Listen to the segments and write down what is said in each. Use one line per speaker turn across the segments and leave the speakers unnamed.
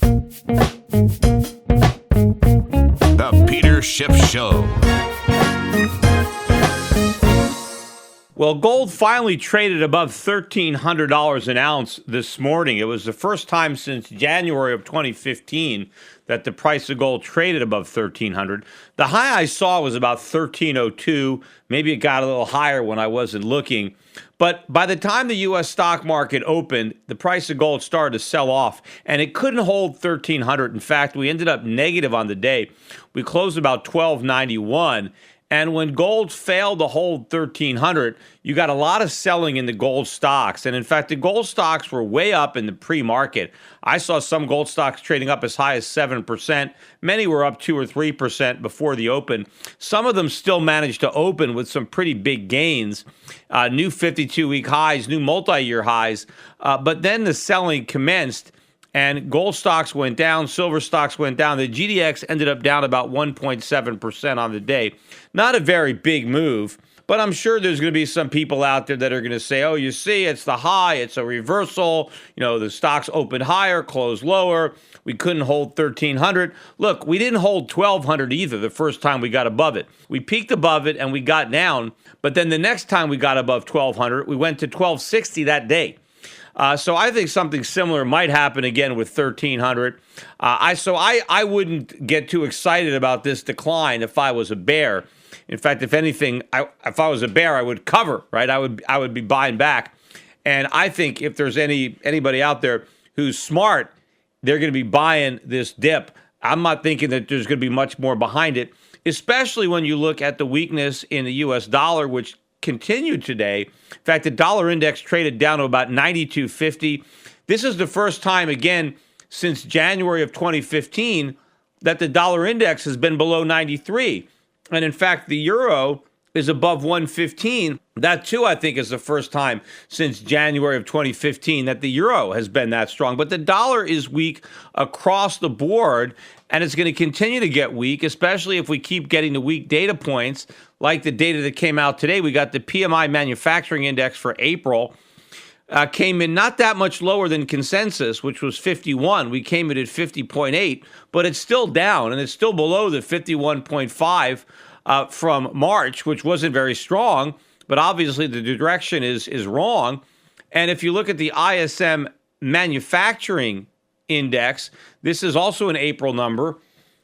The Peter Schiff Show.
Well, gold finally traded above $1,300 an ounce this morning. It was the first time since January of 2015 that the price of gold traded above $1,300. The high I saw was about $1,302. Maybe it got a little higher when I wasn't looking. But by the time the U.S. stock market opened, the price of gold started to sell off, and it couldn't hold 1,300. In fact, we ended up negative on the day. We closed about 1291. And when gold failed to hold 1,300, you got a lot of selling in the gold stocks. And in fact, the gold stocks were way up in the pre-market. I saw some gold stocks trading up as high as 7%. Many were up 2 or 3% before the open. Some of them still managed to open with some pretty big gains, new 52-week highs, new multi-year highs. But then the selling commenced. And gold stocks went down, silver stocks went down. The GDX ended up down about 1.7% on the day. Not a very big move, but I'm sure there's going to be some people out there that are going to say, oh, you see, it's the high, it's a reversal. You know, the stocks opened higher, closed lower. We couldn't hold 1,300. Look, we didn't hold 1,200 either the first time we got above it. We peaked above it and we got down. But then the next time we got above 1,200, we went to 1,260 that day. So I think something similar might happen again with 1,300. I wouldn't get too excited about this decline if I was a bear. In fact, if anything, if I was a bear, I would cover, right? I would be buying back. And I think if there's anybody out there who's smart, they're going to be buying this dip. I'm not thinking that there's going to be much more behind it, especially when you look at the weakness in the U.S. dollar, which continued today. In fact, the dollar index traded down to about 92.50. This is the first time, again, since January of 2015 that the dollar index has been below 93. And in fact, the euro is above 115. That, too, I think is the first time since January of 2015 that the euro has been that strong. But the dollar is weak across the board, and it's going to continue to get weak, especially if we keep getting the weak data points like the data that came out today. We got the PMI manufacturing index for April. Came in not that much lower than consensus, which was 51. We came in at 50.8, but it's still down, and it's still below the 51.5 from March, which wasn't very strong, but obviously the direction is wrong. And if you look at the ISM manufacturing index, this is also an April number.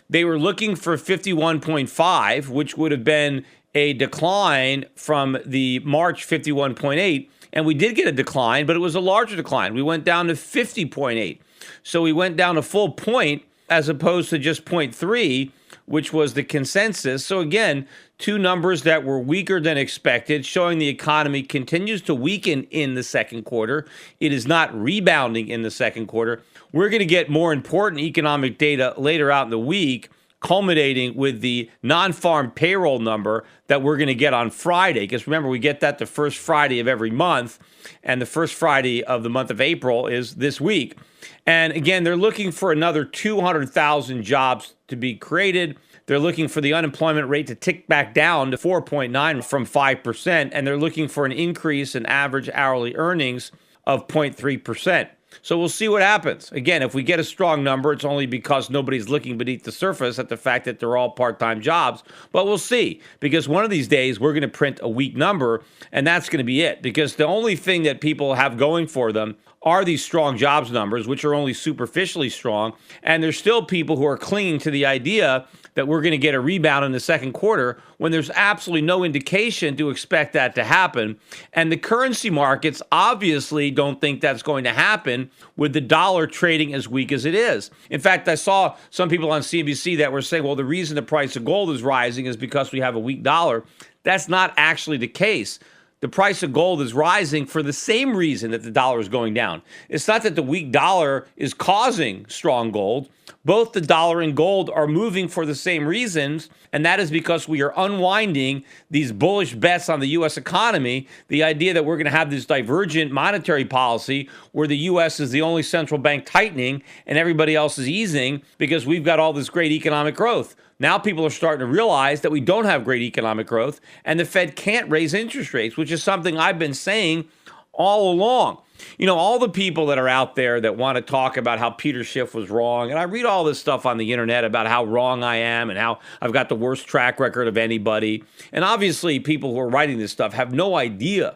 They were looking for 51.5, which would have been a decline from the March 51.8. And we did get a decline, but it was a larger decline. We went down to 50.8. So we went down a full point as opposed to just 0.3, which was the consensus. So again, two numbers that were weaker than expected, showing the economy continues to weaken in the second quarter. It is not rebounding in the second quarter. We're going to get more important economic data later out in the week, culminating with the non-farm payroll number that we're going to get on Friday. Because remember, we get that the first Friday of every month, and the first Friday of the month of April is this week. And again, they're looking for another 200,000 jobs to be created. They're looking for the unemployment rate to tick back down to 4.9 from 5%, and they're looking for an increase in average hourly earnings of 0.3%. So we'll see what happens. Again, if we get a strong number, it's only because nobody's looking beneath the surface at the fact that they're all part-time jobs. But we'll see, because one of these days we're going to print a weak number, and that's going to be it. Because the only thing that people have going for them are these strong jobs numbers, which are only superficially strong. And there's still people who are clinging to the idea that we're going to get a rebound in the second quarter when there's absolutely no indication to expect that to happen. And the currency markets obviously don't think that's going to happen with the dollar trading as weak as it is. In fact, I saw some people on CNBC that were saying, well, the reason the price of gold is rising is because we have a weak dollar. That's not actually the case. The price of gold is rising for the same reason that the dollar is going down. It's not that the weak dollar is causing strong gold. Both the dollar and gold are moving for the same reasons, and that is because we are unwinding these bullish bets on the U.S. economy, the idea that we're going to have this divergent monetary policy where the U.S. is the only central bank tightening and everybody else is easing because we've got all this great economic growth. Now people are starting to realize that we don't have great economic growth and the Fed can't raise interest rates, which is something I've been saying all along. All the people that are out there that want to talk about how Peter Schiff was wrong, and I read all this stuff on the internet about how wrong I am and how I've got the worst track record of anybody. And obviously, people who are writing this stuff have no idea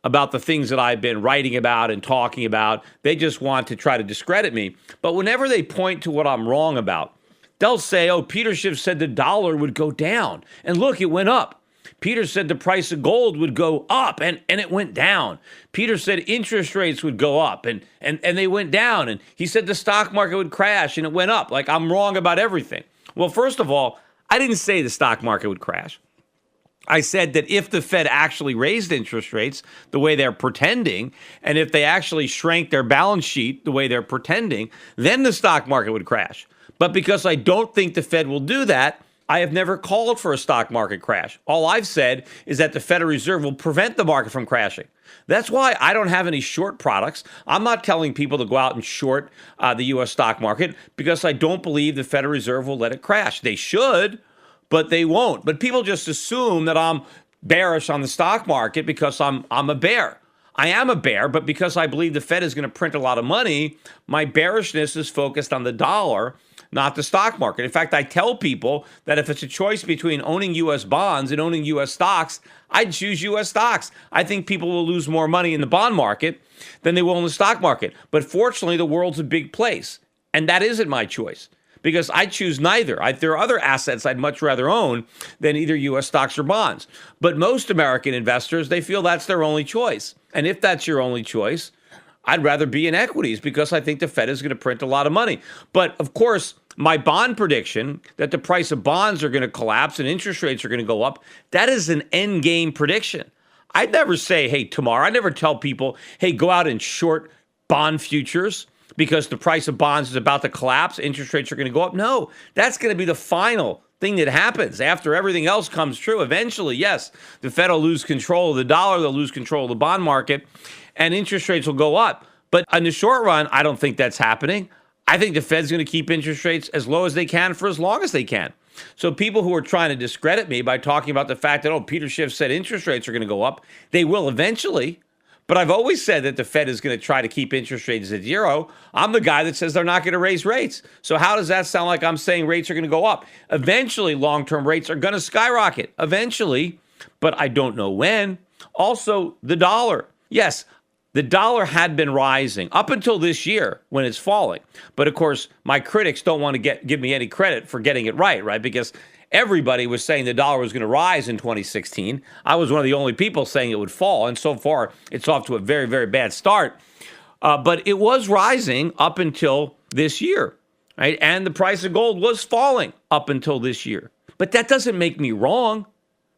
about the things that I've been writing about and talking about. They just want to try to discredit me. But whenever they point to what I'm wrong about, they'll say, oh, Peter Schiff said the dollar would go down. And look, it went up. Peter said the price of gold would go up, and it went down. Peter said interest rates would go up, and they went down. And he said the stock market would crash, and it went up. Like, I'm wrong about everything. Well, first of all, I didn't say the stock market would crash. I said that if the Fed actually raised interest rates the way they're pretending, and if they actually shrank their balance sheet the way they're pretending, then the stock market would crash. But because I don't think the Fed will do that, I have never called for a stock market crash. All I've said is that the Federal Reserve will prevent the market from crashing. That's why I don't have any short products. I'm not telling people to go out and short the U.S. stock market because I don't believe the Federal Reserve will let it crash. They should, but they won't. But people just assume that I'm bearish on the stock market because I'm a bear. I am a bear, but because I believe the Fed is going to print a lot of money, my bearishness is focused on the dollar, not the stock market. In fact, I tell people that if it's a choice between owning U.S. bonds and owning U.S. stocks, I'd choose U.S. stocks. I think people will lose more money in the bond market than they will in the stock market. But fortunately, the world's a big place, and that isn't my choice because I choose neither. There are other assets I'd much rather own than either U.S. stocks or bonds. But most American investors, they feel that's their only choice. And if that's your only choice, I'd rather be in equities because I think the Fed is going to print a lot of money. But of course, my bond prediction that the price of bonds are going to collapse and interest rates are going to go up, that is an end game prediction. I'd never say, hey, tomorrow, I never tell people, hey, go out and short bond futures because the price of bonds is about to collapse, interest rates are going to go up. No, that's going to be the final thing that happens after everything else comes true. Eventually, yes, the Fed will lose control of the dollar, they'll lose control of the bond market, and interest rates will go up. But in the short run, I don't think that's happening. I think the Fed's going to keep interest rates as low as they can for as long as they can. So people who are trying to discredit me by talking about the fact that, oh, Peter Schiff said interest rates are going to go up, they will eventually. But I've always said that the Fed is going to try to keep interest rates at zero. I'm the guy that says they're not going to raise rates. So how does that sound like I'm saying rates are going to go up? Eventually, long-term rates are going to skyrocket. Eventually, but I don't know when. Also, the dollar. Yes, the dollar had been rising up until this year when it's falling. But of course, my critics don't want to give me any credit for getting it right? Because everybody was saying the dollar was going to rise in 2016. I was one of the only people saying it would fall. And so far, it's off to a very, very bad start. But it was rising up until this year, right? And the price of gold was falling up until this year. But that doesn't make me wrong.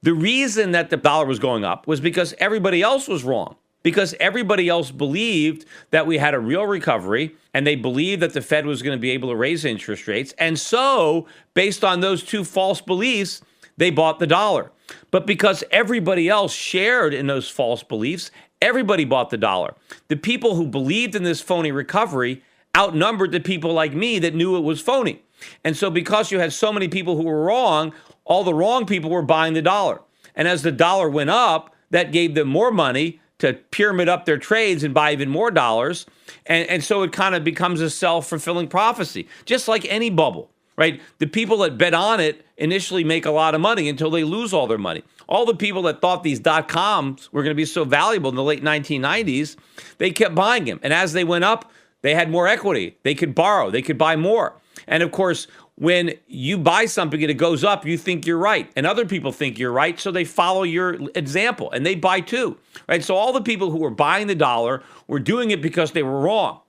The reason that the dollar was going up was because everybody else was wrong. Because everybody else believed that we had a real recovery and they believed that the Fed was going to be able to raise interest rates. And so, based on those two false beliefs, they bought the dollar. But because everybody else shared in those false beliefs, everybody bought the dollar. The people who believed in this phony recovery outnumbered the people like me that knew it was phony. And so because you had so many people who were wrong, all the wrong people were buying the dollar. And as the dollar went up, that gave them more money to pyramid up their trades and buy even more dollars. And so it kind of becomes a self-fulfilling prophecy, just like any bubble, right? The people that bet on it initially make a lot of money until they lose all their money. All the people that thought these dot-coms were going to be so valuable in the late 1990s, they kept buying them. And as they went up, they had more equity. They could borrow. They could buy more. And of course, when you buy something and it goes up, you think you're right. And other people think you're right, so they follow your example and they buy too, right? So all the people who were buying the dollar were doing it because they were wrong.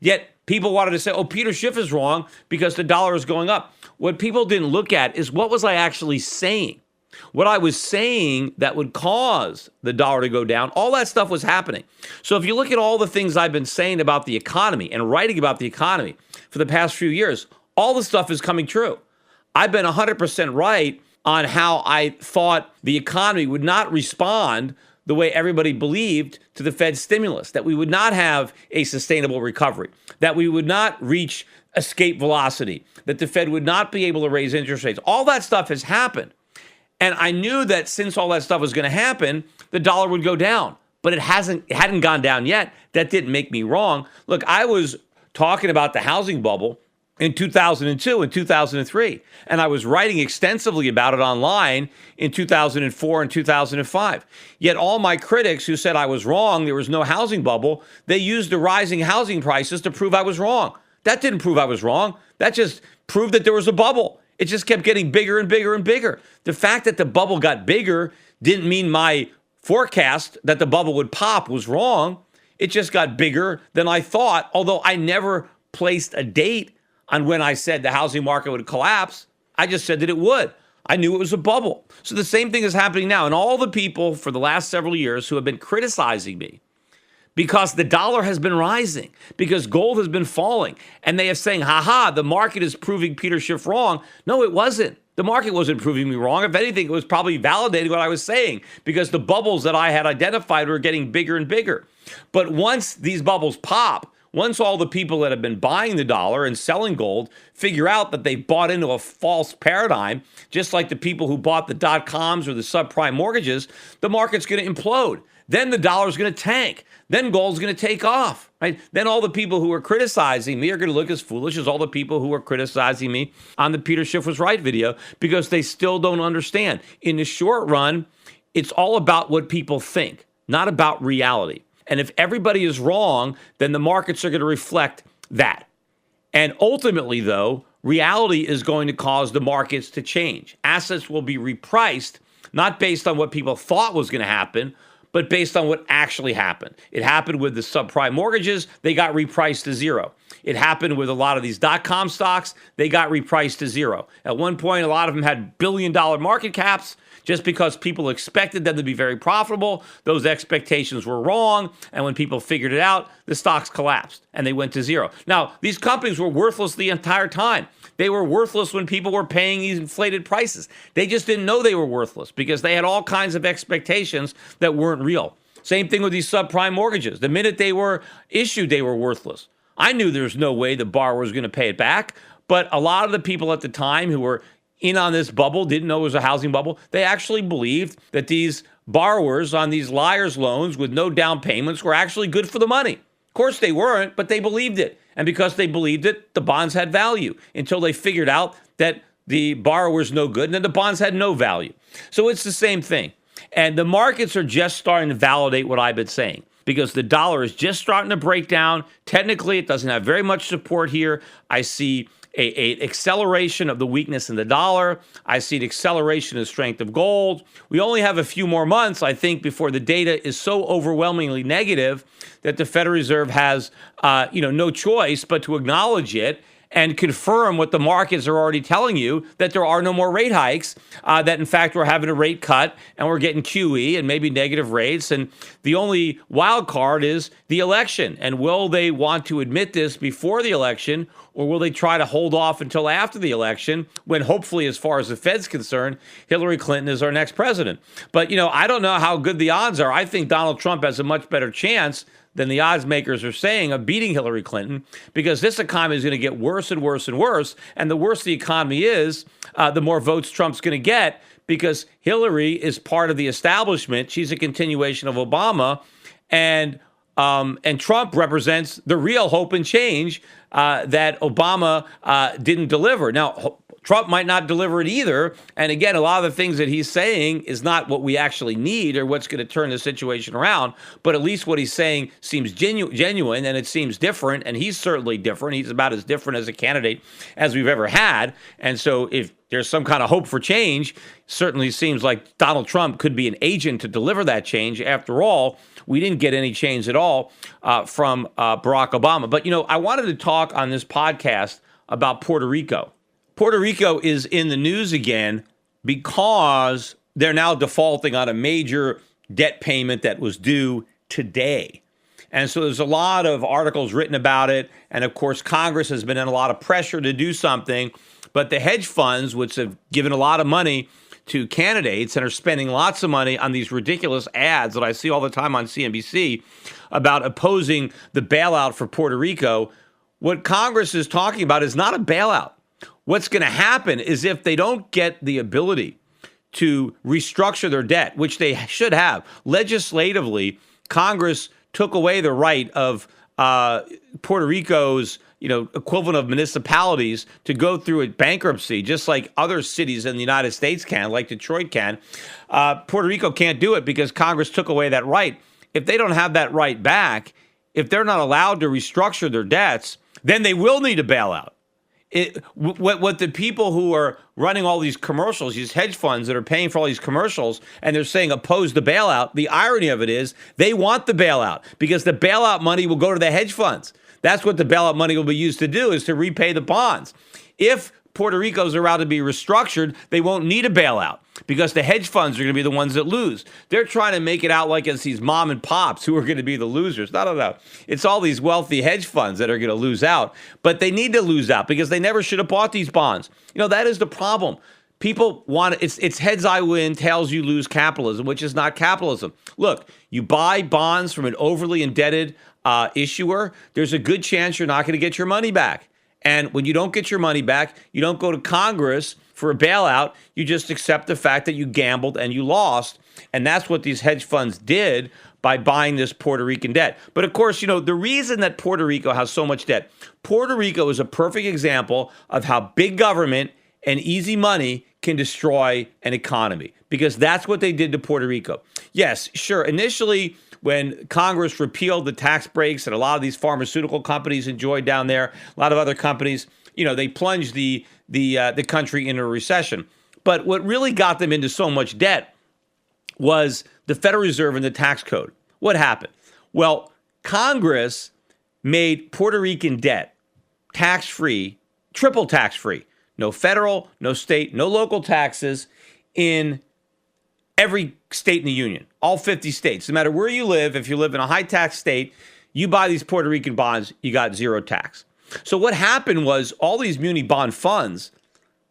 Yet people wanted to say, oh, Peter Schiff is wrong because the dollar is going up. What people didn't look at is what was I actually saying? What I was saying that would cause the dollar to go down, all that stuff was happening. So if you look at all the things I've been saying about the economy and writing about the economy for the past few years, all the stuff is coming true. I've been 100% right on how I thought the economy would not respond the way everybody believed to the Fed stimulus, that we would not have a sustainable recovery, that we would not reach escape velocity, that the Fed would not be able to raise interest rates. All that stuff has happened. And I knew that since all that stuff was going to happen, the dollar would go down. but it hadn't gone down yet. That didn't make me wrong. Look, I was talking about the housing bubble in 2002 and 2003, and I was writing extensively about it online in 2004 and 2005. Yet all my critics who said I was wrong, there was no housing bubble, they used the rising housing prices to prove I was wrong. That didn't prove I was wrong. That just proved that there was a bubble. It just kept getting bigger and bigger and bigger. The fact that the bubble got bigger didn't mean my forecast that the bubble would pop was wrong. It just got bigger than I thought, although I never placed a date on when I said the housing market would collapse. I just said that it would. I knew it was a bubble. So the same thing is happening now. And all the people for the last several years who have been criticizing me because the dollar has been rising, because gold has been falling, and they are saying, the market is proving Peter Schiff wrong. No, it wasn't. The market wasn't proving me wrong. If anything, it was probably validating what I was saying because the bubbles that I had identified were getting bigger and bigger. But once these bubbles pop, once all the people that have been buying the dollar and selling gold figure out that they bought into a false paradigm, just like the people who bought the dot-coms or the subprime mortgages, the market's going to implode. Then the dollar's going to tank. Then gold's going to take off, right? Then all the people who are criticizing me are going to look as foolish as all the people who are criticizing me on the Peter Schiff was right video because they still don't understand. In the short run, it's all about what people think, not about reality. And if everybody is wrong, then the markets are going to reflect that. And ultimately, though, reality is going to cause the markets to change. Assets will be repriced, not based on what people thought was going to happen, but based on what actually happened. It happened with the subprime mortgages. They got repriced to zero. It happened with a lot of these dot-com stocks. They got repriced to zero. At one point, a lot of them had billion-dollar market caps. Just because people expected them to be very profitable, those expectations were wrong. And when people figured it out, the stocks collapsed and they went to zero. Now, these companies were worthless the entire time. They were worthless when people were paying these inflated prices. They just didn't know they were worthless because they had all kinds of expectations that weren't real. Same thing with these subprime mortgages. The minute they were issued, they were worthless. I knew there's no way the borrower was going to pay it back, but a lot of the people at the time who were in on this bubble, didn't know it was a housing bubble. They actually believed that these borrowers on these liar's loans with no down payments were actually good for the money. Of course they weren't, but they believed it. And because they believed it, the bonds had value until they figured out that the borrower's no good and then the bonds had no value. So it's the same thing. And the markets are just starting to validate what I've been saying because the dollar is just starting to break down. Technically, it doesn't have very much support here. I see an acceleration of the weakness in the dollar. I see an acceleration of the strength of gold. We only have a few more months, I think, before the data is so overwhelmingly negative that the Federal Reserve has, no choice but to acknowledge it and confirm what the markets are already telling you, that there are no more rate hikes, that in fact we're having a rate cut and we're getting QE and maybe negative rates. And the only wild card is the election. And will they want to admit this before the election, or will they try to hold off until after the election when hopefully, as far as the Fed's concerned, Hillary Clinton is our next president? But, I don't know how good the odds are. I think Donald Trump has a much better chance than the odds makers are saying of beating Hillary Clinton, because this economy is going to get worse and worse and worse. And the worse the economy is, the more votes Trump's going to get, because Hillary is part of the establishment. She's a continuation of Obama. And Trump represents the real hope and change that Obama didn't deliver. Now, Trump might not deliver it either. And again, a lot of the things that he's saying is not what we actually need or what's going to turn the situation around. But at least what he's saying seems genuine, and it seems different. And he's certainly different. He's about as different as a candidate as we've ever had. And so if there's some kind of hope for change, certainly seems like Donald Trump could be an agent to deliver that change. After all, we didn't get any change at all from Barack Obama. But, I wanted to talk on this podcast about Puerto Rico. Puerto Rico is in the news again because they're now defaulting on a major debt payment that was due today. And so there's a lot of articles written about it. And of course, Congress has been in a lot of pressure to do something. But the hedge funds, which have given a lot of money to candidates and are spending lots of money on these ridiculous ads that I see all the time on CNBC about opposing the bailout for Puerto Rico, what Congress is talking about is not a bailout. What's going to happen is if they don't get the ability to restructure their debt, which they should have legislatively, Congress took away the right of Puerto Rico's equivalent of municipalities to go through a bankruptcy, just like other cities in the United States can, like Detroit can. Puerto Rico can't do it because Congress took away that right. If they don't have that right back, if they're not allowed to restructure their debts, then they will need a bailout. What the people who are running all these commercials, these hedge funds that are paying for all these commercials, and they're saying oppose the bailout, the irony of it is they want the bailout because the bailout money will go to the hedge funds. That's what the bailout money will be used to do, is to repay the bonds. If Puerto Rico's allowed to be restructured, they won't need a bailout because the hedge funds are going to be the ones that lose. They're trying to make it out like it's these mom and pops who are going to be the losers. No. It's all these wealthy hedge funds that are going to lose out, but they need to lose out because they never should have bought these bonds. That is the problem. People want it's heads I win, tails you lose capitalism, which is not capitalism. Look, you buy bonds from an overly indebted issuer, there's a good chance you're not going to get your money back. And when you don't get your money back, you don't go to Congress for a bailout. You just accept the fact that you gambled and you lost. And that's what these hedge funds did by buying this Puerto Rican debt. But of course, the reason that Puerto Rico has so much debt, Puerto Rico is a perfect example of how big government and easy money can destroy an economy, because that's what they did to Puerto Rico. Yes, sure. Initially, when Congress repealed the tax breaks that a lot of these pharmaceutical companies enjoyed down there, a lot of other companies, they plunged the country into a recession. But what really got them into so much debt was the Federal Reserve and the tax code. What happened? Well, Congress made Puerto Rican debt tax-free, triple tax-free. No federal, no state, no local taxes in every state in the union, all 50 states. No matter where you live, if you live in a high-tax state, you buy these Puerto Rican bonds, you got zero tax. So what happened was all these muni bond funds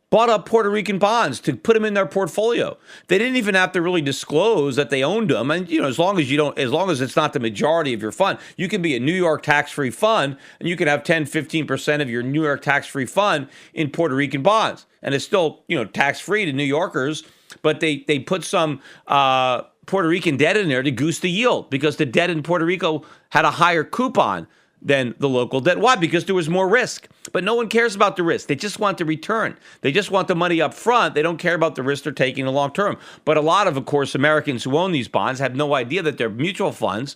bought up Puerto Rican bonds to put them in their portfolio. They didn't even have to really disclose that they owned them. And, as long as it's not the majority of your fund, you can be a New York tax-free fund and you can have 10, 15% of your New York tax-free fund in Puerto Rican bonds. And it's still, tax-free to New Yorkers, but they put some Puerto Rican debt in there to goose the yield because the debt in Puerto Rico had a higher coupon than the local debt. Why? Because there was more risk. But no one cares about the risk. They just want the return. They just want the money up front. They don't care about the risk they're taking in the long term. But a lot of course, Americans who own these bonds have no idea that their mutual funds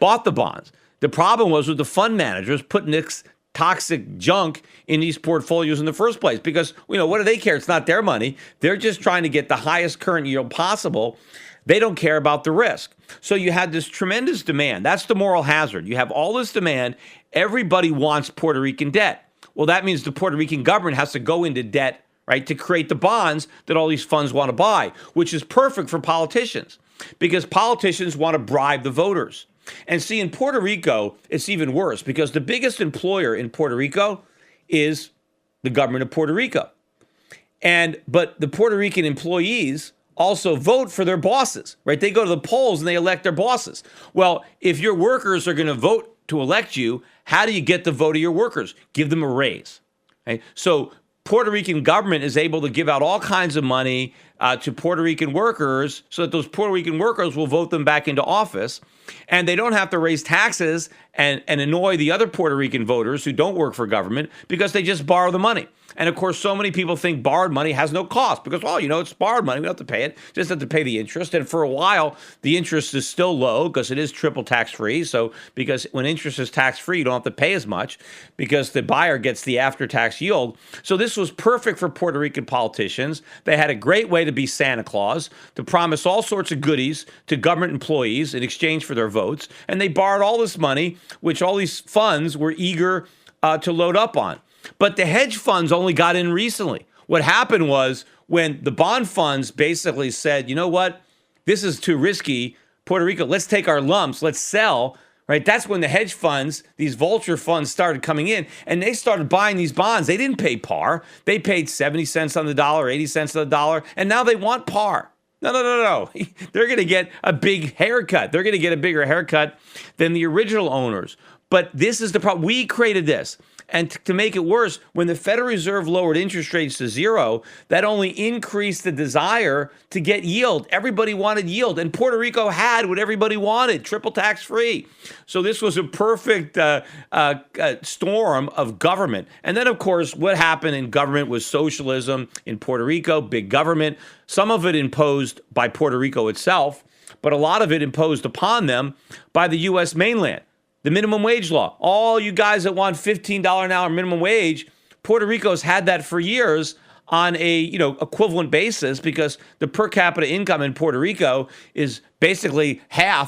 bought the bonds. The problem was with the fund managers putting this toxic junk in these portfolios in the first place. Because, what do they care? It's not their money. They're just trying to get the highest current yield possible. They don't care about the risk. So you had this tremendous demand. That's the moral hazard. You have all this demand. Everybody wants Puerto Rican debt. Well, that means the Puerto Rican government has to go into debt, right, to create the bonds that all these funds want to buy, which is perfect for politicians because politicians want to bribe the voters. And see, in Puerto Rico, it's even worse because the biggest employer in Puerto Rico is the government of Puerto Rico. But the Puerto Rican employees also vote for their bosses, right? They go to the polls and they elect their bosses. Well, if your workers are going to vote to elect you, how do you get the vote of your workers? Give them a raise. Right? So Puerto Rican government is able to give out all kinds of money to Puerto Rican workers so that those Puerto Rican workers will vote them back into office. And they don't have to raise taxes and annoy the other Puerto Rican voters who don't work for government because they just borrow the money. And of course, so many people think borrowed money has no cost because, it's borrowed money. We don't have to pay it. Just have to pay the interest. And for a while, the interest is still low because it is triple tax-free. So because when interest is tax-free, you don't have to pay as much because the buyer gets the after-tax yield. So this was perfect for Puerto Rican politicians. They had a great way to be Santa Claus, to promise all sorts of goodies to government employees in exchange for their votes. And they borrowed all this money, which all these funds were eager to load up on. But the hedge funds only got in recently. What happened was when the bond funds basically said, you know what, this is too risky, Puerto Rico, let's take our lumps, let's sell, right? That's when the hedge funds, these vulture funds started coming in and they started buying these bonds. They didn't pay par. They paid 70 cents on the dollar, 80 cents on the dollar, and now they want par. No. They're going to get a big haircut. They're going to get a bigger haircut than the original owners. But this is the problem. We created this. And to make it worse, when the Federal Reserve lowered interest rates to zero, that only increased the desire to get yield. Everybody wanted yield, and Puerto Rico had what everybody wanted, triple tax free. So this was a perfect storm of government. And then, of course, what happened in government was socialism in Puerto Rico, big government, some of it imposed by Puerto Rico itself, but a lot of it imposed upon them by the U.S. mainland. The minimum wage law. All you guys that want $15 an hour minimum wage, Puerto Rico's had that for years on a equivalent basis because the per capita income in Puerto Rico is basically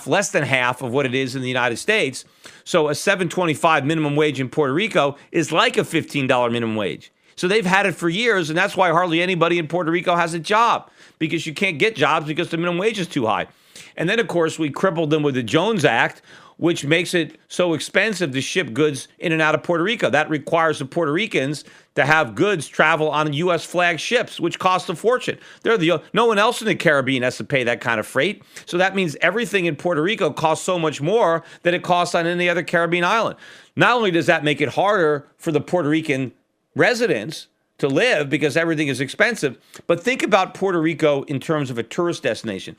less than half of what it is in the United States. So a $7.25 minimum wage in Puerto Rico is like a $15 minimum wage. So they've had it for years, and that's why hardly anybody in Puerto Rico has a job, because you can't get jobs because the minimum wage is too high. And then, of course, we crippled them with the Jones Act, which makes it so expensive to ship goods in and out of Puerto Rico. That requires the Puerto Ricans to have goods travel on U.S. flag ships, which cost a fortune. No one else in the Caribbean has to pay that kind of freight. So that means everything in Puerto Rico costs so much more than it costs on any other Caribbean island. Not only does that make it harder for the Puerto Rican residents to live because everything is expensive, but think about Puerto Rico in terms of a tourist destination.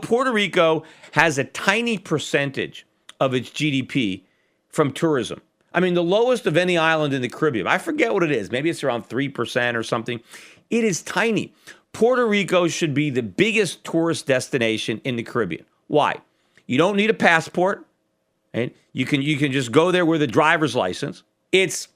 Puerto Rico has a tiny percentage of its GDP from tourism. I mean, the lowest of any island in the Caribbean. I forget what it is. Maybe it's around 3% or something. It is tiny. Puerto Rico should be the biggest tourist destination in the Caribbean. Why? You don't need a passport. Right? You can just go there with a driver's license. It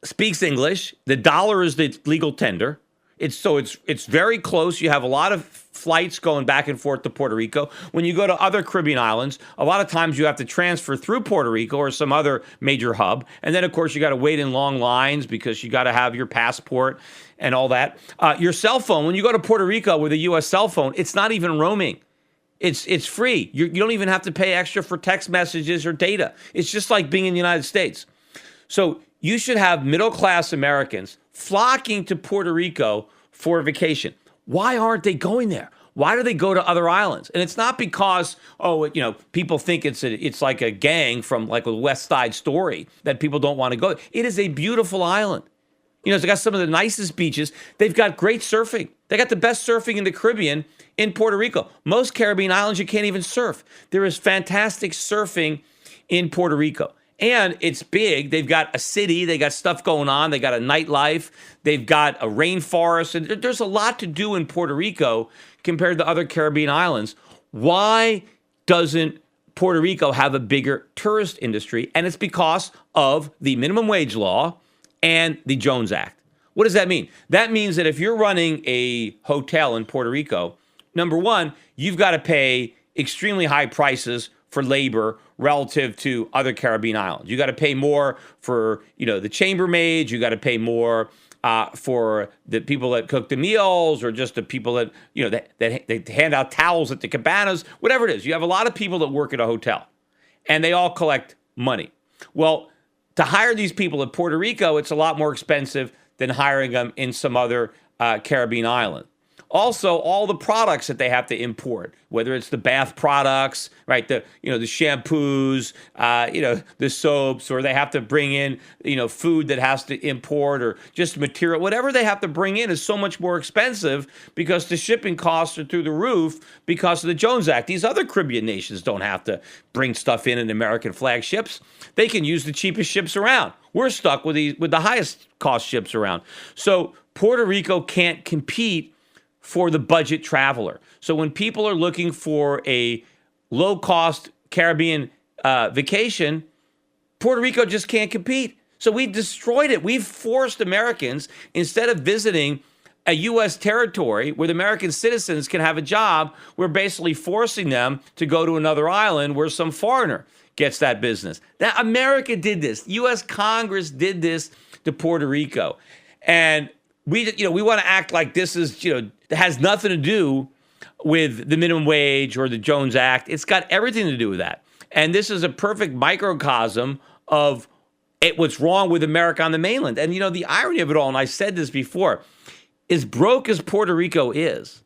speaks English. The dollar is the legal tender. It's very close. You have a lot of flights going back and forth to Puerto Rico. When you go to other Caribbean islands, a lot of times you have to transfer through Puerto Rico or some other major hub. And then, of course, you got to wait in long lines because you got to have your passport and all that. Your cell phone, when you go to Puerto Rico with a U.S. cell phone, it's not even roaming. It's free. You don't even have to pay extra for text messages or data. It's just like being in the United States. So you should have middle-class Americans flocking to Puerto Rico for a vacation. Why aren't they going there? Why do they go to other islands? And it's not because, people think it's like a gang from like a West Side Story that people don't want to go. It is a beautiful island. It's got some of the nicest beaches. They've got great surfing. They got the best surfing in the Caribbean in Puerto Rico. Most Caribbean islands, you can't even surf. There is fantastic surfing in Puerto Rico. And it's big. They've got a city. They got stuff going on. They got a nightlife. They've got a rainforest. And there's a lot to do in Puerto Rico compared to other Caribbean islands. Why doesn't Puerto Rico have a bigger tourist industry? And it's because of the minimum wage law and the Jones Act. What does that mean? That means that if you're running a hotel in Puerto Rico, number one, you've got to pay extremely high prices for labor relative to other Caribbean islands. You got to pay more for, the chambermaids. You got to pay more for the people that cook the meals, or just the people that, that hand out towels at the cabanas, whatever it is. You have a lot of people that work at a hotel, and they all collect money. Well, to hire these people at Puerto Rico, it's a lot more expensive than hiring them in some other Caribbean island. Also, all the products that they have to import, whether it's the bath products, right? The shampoos, the soaps, or they have to bring in, food that has to import, or just material, whatever they have to bring in is so much more expensive because the shipping costs are through the roof because of the Jones Act. These other Caribbean nations don't have to bring stuff in American flag ships. They can use the cheapest ships around. We're stuck with the highest cost ships around. So Puerto Rico can't compete for the budget traveler. So when people are looking for a low-cost Caribbean vacation, Puerto Rico just can't compete. So we've destroyed it. We've forced Americans, instead of visiting a U.S. territory where the American citizens can have a job, we're basically forcing them to go to another island where some foreigner gets that business. Now, America did this. U.S. Congress did this to Puerto Rico. And we want to act like this is, has nothing to do with the minimum wage or the Jones Act. It's got everything to do with that. And this is a perfect microcosm of what's wrong with America on the mainland. And, the irony of it all, and I said this before, as broke as Puerto Rico is,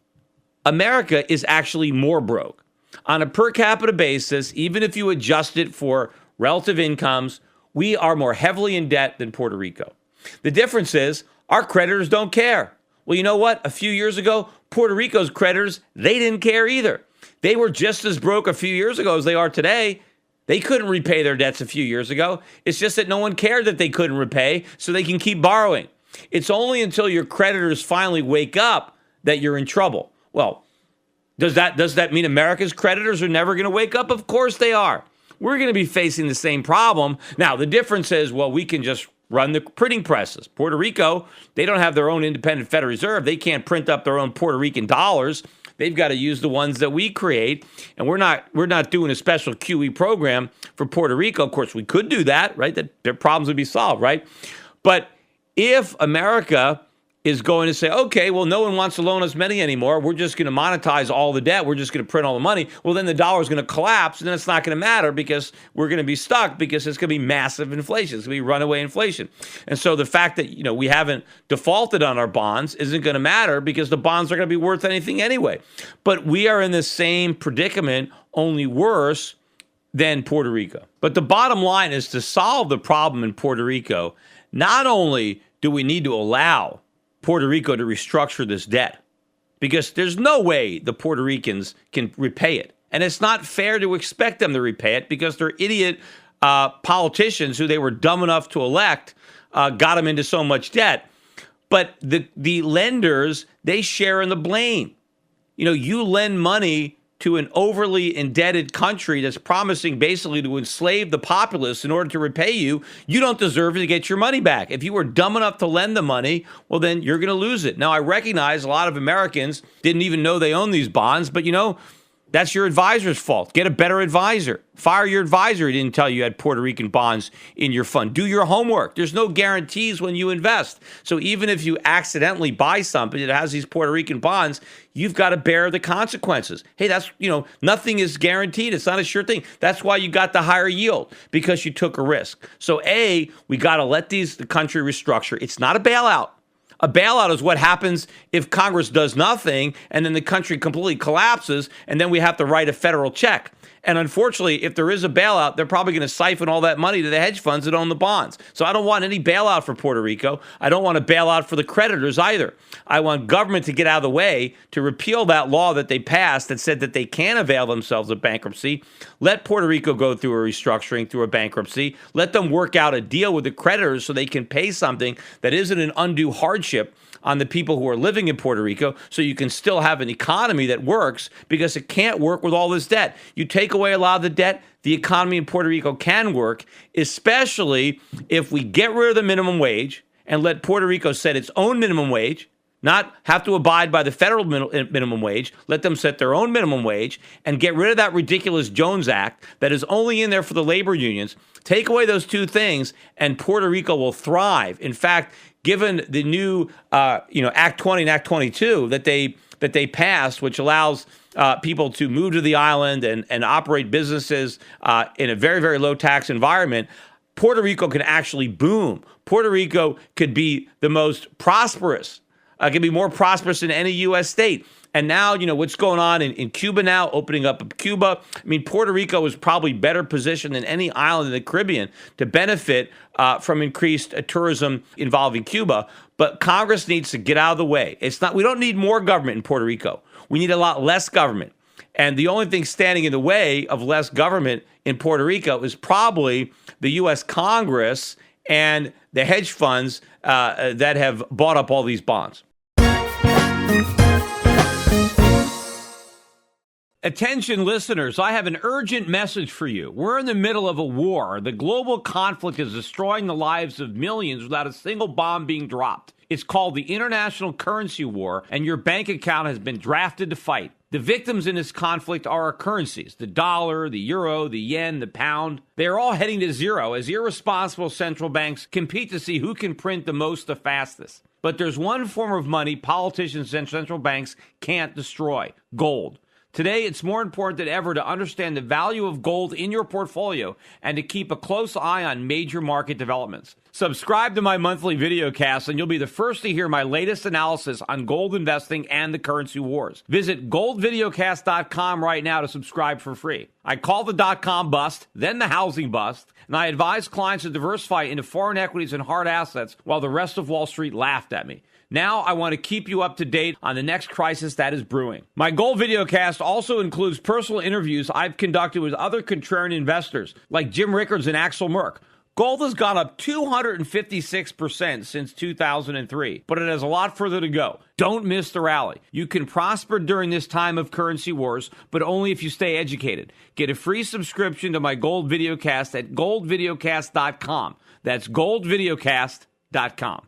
America is actually more broke. On a per capita basis, even if you adjust it for relative incomes, we are more heavily in debt than Puerto Rico. The difference is our creditors don't care. Well, you know what? A few years ago, Puerto Rico's creditors, they didn't care either. They were just as broke a few years ago as they are today. They couldn't repay their debts a few years ago. It's just that no one cared that they couldn't repay, so they can keep borrowing. It's only until your creditors finally wake up that you're in trouble. Well, does that mean America's creditors are never going to wake up? Of course they are. We're going to be facing the same problem. Now, the difference is, well, we can just run the printing presses. Puerto Rico, they don't have their own independent Federal Reserve. They can't print up their own Puerto Rican dollars. They've got to use the ones that we create. And we're not doing a special QE program for Puerto Rico. Of course, we could do that, right? That their problems would be solved, right? But if America is going to say, okay, well, no one wants to loan us money anymore. We're just going to monetize all the debt. We're just going to print all the money. Well, then the dollar is going to collapse, and then it's not going to matter because we're going to be stuck because it's going to be massive inflation. It's going to be runaway inflation. And so the fact that, we haven't defaulted on our bonds isn't going to matter because the bonds are going to be worth anything anyway. But we are in the same predicament, only worse than Puerto Rico. But the bottom line is to solve the problem in Puerto Rico, not only do we need to allow Puerto Rico to restructure this debt because there's no way the Puerto Ricans can repay it. And it's not fair to expect them to repay it because they're idiot politicians who they were dumb enough to elect got them into so much debt. But the lenders, they share in the blame. You lend money to an overly indebted country that's promising basically to enslave the populace in order to repay you, you don't deserve to get your money back. If you were dumb enough to lend the money, well, then you're going to lose it. Now, I recognize a lot of Americans didn't even know they own these bonds, but that's your advisor's fault. Get a better advisor. Fire your advisor who didn't tell you had Puerto Rican bonds in your fund. Do your homework. There's no guarantees when you invest. So even if you accidentally buy something that has these Puerto Rican bonds, you've got to bear the consequences. Hey, that's, nothing is guaranteed. It's not a sure thing. That's why you got the higher yield, because you took a risk. So we got to let the country restructure. It's not a bailout. A bailout is what happens if Congress does nothing and then the country completely collapses and then we have to write a federal check. And unfortunately, if there is a bailout, they're probably going to siphon all that money to the hedge funds that own the bonds. So I don't want any bailout for Puerto Rico. I don't want a bailout for the creditors either. I want government to get out of the way to repeal that law that they passed that said that they can avail themselves of bankruptcy. Let Puerto Rico go through a restructuring, through a bankruptcy. Let them work out a deal with the creditors so they can pay something that isn't an undue hardship on the people who are living in Puerto Rico, so you can still have an economy that works, because it can't work with all this debt. You take away a lot of the debt, the economy in Puerto Rico can work, especially if we get rid of the minimum wage and let Puerto Rico set its own minimum wage, not have to abide by the federal minimum wage. Let them set their own minimum wage and get rid of that ridiculous Jones Act that is only in there for the labor unions. Take away those two things, and Puerto Rico will thrive. In fact, given the new, Act 20 and Act 22 that they passed, which allows people to move to the island and operate businesses in a very, very low tax environment, Puerto Rico can actually boom. Puerto Rico could be the most prosperous. Can be more prosperous than any U.S. state. And now, what's going on in Cuba now, opening up of Cuba. I mean, Puerto Rico is probably better positioned than any island in the Caribbean to benefit from increased tourism involving Cuba. But Congress needs to get out of the way. We don't need more government in Puerto Rico. We need a lot less government. And the only thing standing in the way of less government in Puerto Rico is probably the U.S. Congress and the hedge funds that have bought up all these bonds. Attention listeners, I have an urgent message for you. We're in the middle of a war. The global conflict is destroying the lives of millions without a single bomb being dropped. It's called the International Currency War, and your bank account has been drafted to fight. The victims in this conflict are our currencies: the dollar, the euro, the yen, the pound. They are all heading to zero as irresponsible central banks compete to see who can print the most the fastest. But there's one form of money politicians and central banks can't destroy: gold. Today, it's more important than ever to understand the value of gold in your portfolio and to keep a close eye on major market developments. Subscribe to my monthly videocast and you'll be the first to hear my latest analysis on gold investing and the currency wars. Visit goldvideocast.com right now to subscribe for free. I call the dot-com bust, then the housing bust, and I advised clients to diversify into foreign equities and hard assets while the rest of Wall Street laughed at me. Now I want to keep you up to date on the next crisis that is brewing. My gold videocast also includes personal interviews I've conducted with other contrarian investors like Jim Rickards and Axel Merck. Gold has gone up 256% since 2003, but it has a lot further to go. Don't miss the rally. You can prosper during this time of currency wars, but only if you stay educated. Get a free subscription to my gold videocast at goldvideocast.com. That's goldvideocast.com.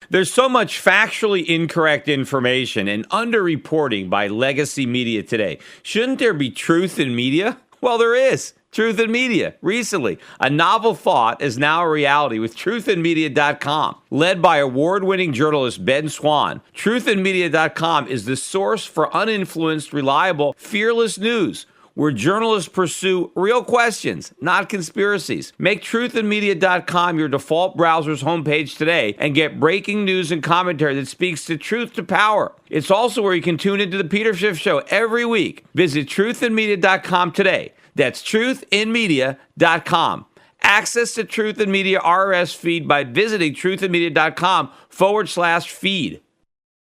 There's so much factually incorrect information and underreporting by legacy media today. Shouldn't there be truth in media? Well, there is. Truth in Media. Recently, a novel thought is now a reality with truthinmedia.com. Led by award-winning journalist Ben Swan, truthinmedia.com is the source for uninfluenced, reliable, fearless news, where journalists pursue real questions, not conspiracies. Make truthinmedia.com your default browser's homepage today and get breaking news and commentary that speaks the truth to power. It's also where you can tune into the Peter Schiff Show every week. Visit truthinmedia.com today. That's truthinmedia.com. Access the Truth in Media RSS feed by visiting truthinmedia.com/feed.